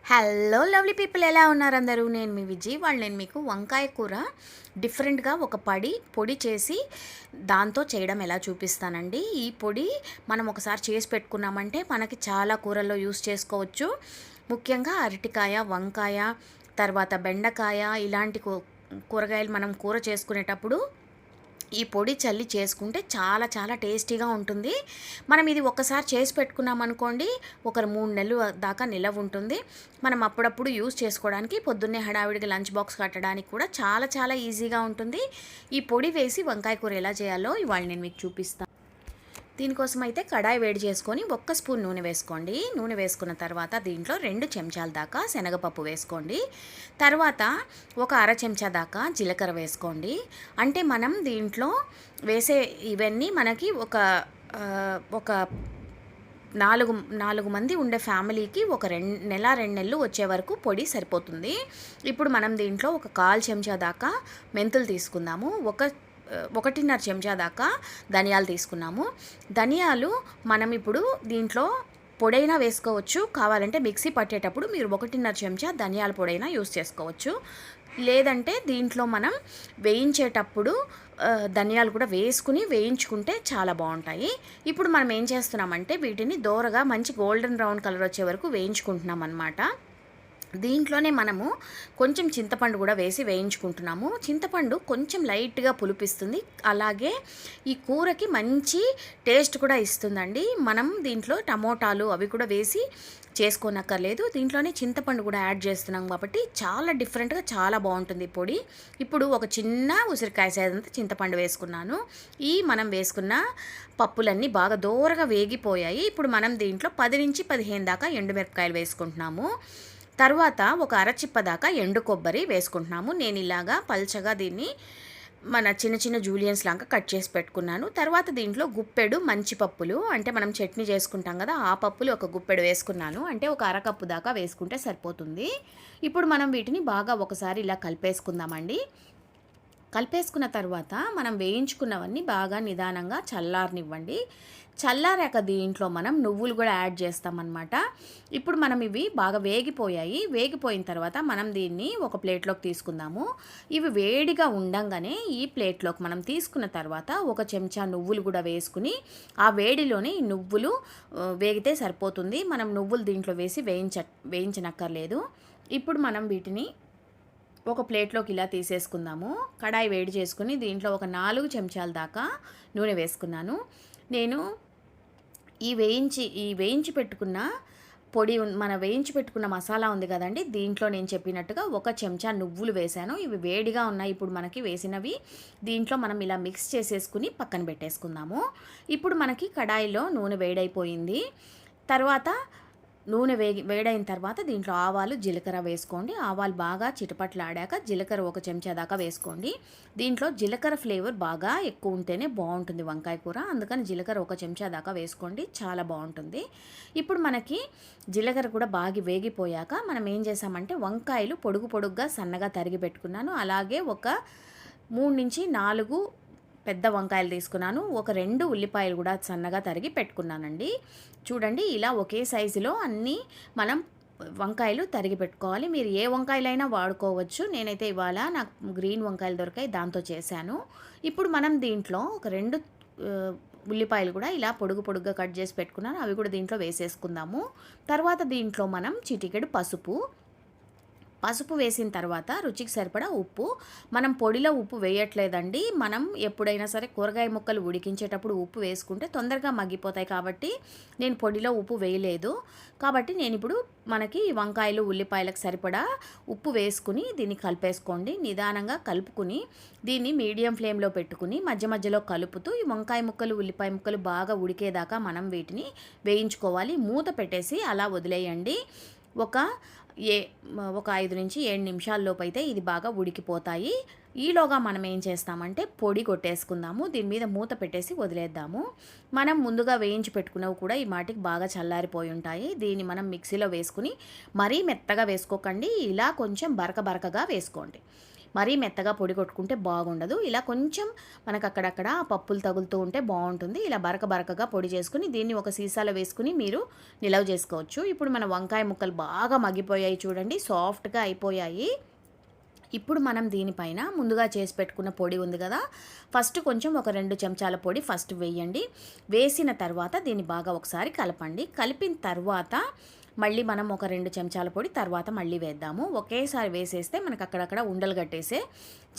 Hello lovely people, ఎలా ఉన్నారు అందరూ? నేను మీ విజయ్. నేను మీకు వంకాయ కూర డిఫరెంట్గా ఒక పొడి చేసి దాంతో చేయడం ఎలా చూపిస్తానండి. ఈ పొడి మనం ఒకసారి చేసి పెట్టుకున్నామంటే మనకి చాలా కూరల్లో యూస్ చేసుకోవచ్చు. ముఖ్యంగా అరటికాయ, వంకాయ, తర్వాత బెండకాయ ఇలాంటి కూరగాయలు మనం కూర చేసుకునేటప్పుడు ఈ పొడి చల్లి చేసుకుంటే చాలా చాలా టేస్టీగా ఉంటుంది. మనం ఇది ఒక్కసారి చేసి పెట్టుకున్నాం అనుకోండి, ఒక 3 నెలలు దాకా నిలవ ఉంటుంది. మనం అప్పుడప్పుడు యూజ్ చేసుకోవడానికి, పొద్దున్నే హడావిడిగా లంచ్ బాక్స్ కట్టడానికి కూడా చాలా చాలా ఈజీగా ఉంటుంది. ఈ పొడి వేసి వంకాయ కూర ఎలా చేయాలో ఇవాళ నేను మీకు చూపిస్తాను. దీనికోసం అయితే కడాయి వేడి చేసుకొని 1 స్పూన్ నూనె వేసుకోండి. నూనె వేసుకున్న తర్వాత దీంట్లో 2 చెంచాల దాకా శనగపప్పు వేసుకోండి. తర్వాత ఒక అర చెంచా దాకా జీలకర్ర వేసుకోండి. అంటే మనం దీంట్లో వేసే ఇవన్నీ మనకి ఒక 4 మంది ఉండే ఫ్యామిలీకి ఒక 2 నెలలు వచ్చే వరకు పొడి సరిపోతుంది. ఇప్పుడు మనం దీంట్లో ఒక 1/4 చెంచా దాకా మెంతులు తీసుకుందాము. 1.5 చెంచా దాకా ధనియాలు తీసుకున్నాము. ధనియాలు మనం ఇప్పుడు దీంట్లో పొడైనా వేసుకోవచ్చు. కావాలంటే మిక్సీ పట్టేటప్పుడు మీరు 1.5 చెంచా ధనియాల పొడైనా యూస్ చేసుకోవచ్చు. లేదంటే దీంట్లో మనం వేయించేటప్పుడు ధనియాలు కూడా వేసుకుని వేయించుకుంటే చాలా బాగుంటాయి. ఇప్పుడు మనం ఏం చేస్తున్నామంటే వీటిని దోరగా మంచి గోల్డెన్ బ్రౌన్ కలర్ వచ్చే వరకు వేయించుకుంటున్నాం అన్నమాట. దీంట్లోనే మనము కొంచెం చింతపండు కూడా వేసి వేయించుకుంటున్నాము. చింతపండు కొంచెం లైట్గా పులిపిస్తుంది, అలాగే ఈ కూరకి మంచి టేస్ట్ కూడా ఇస్తుందండి. మనం దీంట్లో టమోటాలు అవి కూడా వేసి చేసుకోనక్కర్లేదు. దీంట్లోనే చింతపండు కూడా యాడ్ చేస్తున్నాం కాబట్టి చాలా డిఫరెంట్గా చాలా బాగుంటుంది పొడి. ఇప్పుడు ఒక చిన్న ఉసిరికాయ సైజంతా చింతపండు వేసుకున్నాను. మనం వేసుకున్న పప్పులన్నీ బాగా దోరగా వేగిపోయాయి. ఇప్పుడు మనం దీంట్లో 10 నుంచి 15 దాకా ఎండుమిరపకాయలు వేసుకుంటున్నాము. తర్వాత ఒక అరచిప్ప దాకా ఎండు కొబ్బరి వేసుకుంటున్నాము. నేను ఇలాగా పల్చగా దీన్ని మన చిన్న చిన్న జూలియన్స్ లాగా కట్ చేసి పెట్టుకున్నాను. తర్వాత దీంట్లో గుప్పెడు మంచి పప్పులు, అంటే మనం చట్నీ చేసుకుంటాం కదా, ఆ పప్పులు ఒక గుప్పెడు వేసుకున్నాను. అంటే ఒక అరకప్పు దాకా వేసుకుంటే సరిపోతుంది. ఇప్పుడు మనం వీటిని బాగా ఒకసారి ఇలా కలిపేసుకుందామండి. కలిపేసుకున్న తర్వాత మనం వేయించుకున్నవన్నీ బాగా నిదానంగా చల్లారనివ్వండి. చల్లారాక దీంట్లో మనం నువ్వులు కూడా యాడ్ చేస్తామన్నమాట. ఇప్పుడు మనం ఇవి బాగా వేగిపోయాయి. వేగిపోయిన తర్వాత మనం దీన్ని ఒక ప్లేట్లోకి తీసుకుందాము. ఇవి వేడిగా ఉండంగానే ఈ ప్లేట్లోకి మనం తీసుకున్న తర్వాత ఒక చెంచా నువ్వులు కూడా వేసుకుని ఆ వేడిలోనే ఈ నువ్వులు వేగితే సరిపోతుంది. మనం నువ్వులు దీంట్లో వేసి వేయించనక్కర్లేదు. ఇప్పుడు మనం వీటిని ఒక ప్లేట్లోకి ఇలా తీసేసుకుందాము. కడాయి వేడి చేసుకుని దీంట్లో ఒక 4 చెంచాల దాకా నూనె వేసుకున్నాను. నేను ఈ వేయించి పెట్టుకున్న పొడి, వేయించి పెట్టుకున్న మసాలా ఉంది కదండి, దీంట్లో నేను చెప్పినట్టుగా ఒక చెంచా నువ్వులు వేశాను. ఇవి వేడిగా ఉన్నాయి. ఇప్పుడు మనకి వేసినవి దీంట్లో మనం ఇలా మిక్స్ చేసేసుకుని పక్కన పెట్టేసుకుందాము. ఇప్పుడు మనకి కడాయిలో నూనె వేడైపోయింది. తర్వాత నూనె వేడైన తర్వాత దీంట్లో ఆవాలు, జీలకర్ర వేసుకోండి. ఆవాలు బాగా చిటపట్లాడాక జీలకర్ర ఒక చెంచా దాకా వేసుకోండి. దీంట్లో జీలకర్ర ఫ్లేవర్ బాగా ఎక్కువ ఉంటేనే బాగుంటుంది వంకాయ కూర, అందుకని జీలకర్ర ఒక చెంచా దాకా వేసుకోండి, చాలా బాగుంటుంది. ఇప్పుడు మనకి జీలకర్ర కూడా బాగా వేగిపోయాక మనం ఏం చేసామంటే వంకాయలు పొడుగుగా సన్నగా తరిగి పెట్టుకున్నాను. అలాగే ఒక 3 నుంచి 4 పెద్ద వంకాయలు తీసుకున్నాను. ఒక 2 ఉల్లిపాయలు కూడా సన్నగా తరిగి పెట్టుకున్నానండి. చూడండి, ఇలా ఒకే సైజులో అన్నీ మనం వంకాయలు తరిగి పెట్టుకోవాలి. మీరు ఏ వంకాయలైనా వాడుకోవచ్చు. నేనైతే ఇవాళ నాకు గ్రీన్ వంకాయలు దొరికాయి, దాంతో చేశాను. ఇప్పుడు మనం దీంట్లో ఒక 2 ఉల్లిపాయలు కూడా ఇలా పొడుగుగా కట్ చేసి పెట్టుకున్నాను. అవి కూడా దీంట్లో వేసేసుకుందాము. తర్వాత దీంట్లో మనం చిటికెడు పసుపు వేసిన తర్వాత రుచికి సరిపడా ఉప్పు. మనం పొడిలో ఉప్పు వేయట్లేదండి. మనం ఎప్పుడైనా సరే కూరగాయ ముక్కలు ఉడికించేటప్పుడు ఉప్పు వేసుకుంటే తొందరగా మగ్గిపోతాయి కాబట్టి నేను పొడిలో ఉప్పు వేయలేదు. కాబట్టి నేను ఇప్పుడు మనకి వంకాయలు, ఉల్లిపాయలకు సరిపడా ఉప్పు వేసుకుని దీన్ని కలిపేసుకోండి. నిదానంగా కలుపుకుని దీన్ని మీడియం ఫ్లేమ్లో పెట్టుకుని మధ్యలో కలుపుతూ ఈ వంకాయ ముక్కలు, ఉల్లిపాయ ముక్కలు బాగా ఉడికేదాకా మనం వీటిని వేయించుకోవాలి. మూత పెట్టేసి అలా వదిలేయండి. ఒక 5 నుంచి 7 నిమిషాల్లోపు అయితే ఇది బాగా ఉడికిపోతాయి. ఈలోగా మనం ఏం చేస్తామంటే పొడి కొట్టేసుకుందాము. దీని మీద మూత పెట్టేసి వదిలేద్దాము. మనం ముందుగా వేయించి పెట్టుకున్నవి కూడా ఈ మాటికి బాగా చల్లారిపోయి ఉంటాయి. దీన్ని మనం మిక్సీలో వేసుకుని మరీ మెత్తగా వేసుకోకండి, ఇలా కొంచెం బరకగా వేసుకోండి. మరీ మెత్తగా పొడి కొట్టుకుంటే బాగుండదు. ఇలా కొంచెం మనకు అక్కడక్కడ పప్పులు తగులుతూ ఉంటే బాగుంటుంది. ఇలా బరక బరకగా పొడి చేసుకుని దీన్ని ఒక సీసాలో వేసుకుని మీరు నిలవ చేసుకోవచ్చు. ఇప్పుడు మన వంకాయ ముక్కలు బాగా మగ్గిపోయాయి చూడండి, సాఫ్ట్గా అయిపోయాయి. ఇప్పుడు మనం దీనిపైన ముందుగా చేసి పెట్టుకున్న పొడి ఉంది కదా, ఫస్ట్ కొంచెం ఒక 2 చెంచాల పొడి ఫస్ట్ వేయండి. వేసిన తర్వాత దీన్ని బాగా ఒకసారి కలపండి. కలిపిన తర్వాత మళ్ళీ మనం ఒక 2 చెంచాల పొడి తర్వాత మళ్ళీ వేద్దాము. ఒకేసారి వేసేస్తే మనకు అక్కడక్కడ ఉండలు కట్టేసే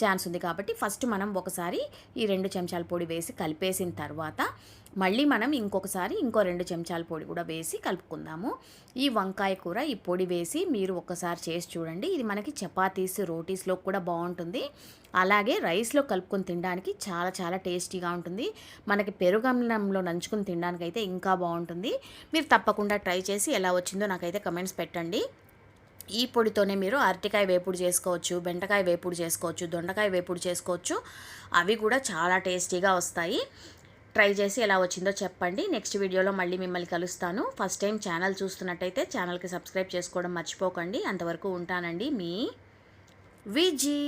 ఛాన్స్ ఉంది. కాబట్టి ఫస్ట్ మనం ఒకసారి ఈ 2 చెంచాల పొడి వేసి కలిపేసిన తర్వాత మళ్ళీ మనం ఇంకొకసారి ఇంకో 2 చెంచాల పొడి కూడా వేసి కలుపుకుందాము. ఈ వంకాయ కూర ఈ పొడి వేసి మీరు ఒక్కసారి చేసి చూడండి. ఇది మనకి చపాతీస్, రోటీస్లో కూడా బాగుంటుంది. అలాగే రైస్లో కలుపుకొని తినడానికి చాలా చాలా టేస్టీగా ఉంటుంది. మనకి పెరుగన్నంలో నంచుకుని తినడానికి అయితే ఇంకా బాగుంటుంది. మీరు తప్పకుండా ట్రై చేసి ఎలా వచ్చిందో నాకైతే కమెంట్స్ పెట్టండి. ఈ పొడితోనే మీరు అరటికాయ వేపుడు చేసుకోవచ్చు, బెండకాయ వేపుడు చేసుకోవచ్చు, దొండకాయ వేపుడు చేసుకోవచ్చు. అవి కూడా చాలా టేస్టీగా వస్తాయి. ట్రై చేసి ఎలా వచ్చిందో చెప్పండి. నెక్స్ట్ వీడియోలో మళ్ళీ మిమ్మల్ని కలుస్తాను. ఫస్ట్ టైం ఛానల్ చూస్తున్నట్టయితే ఛానల్కి సబ్స్క్రైబ్ చేసుకోవడం మర్చిపోకండి. అంతవరకు ఉంటానండి, మీ విజీ.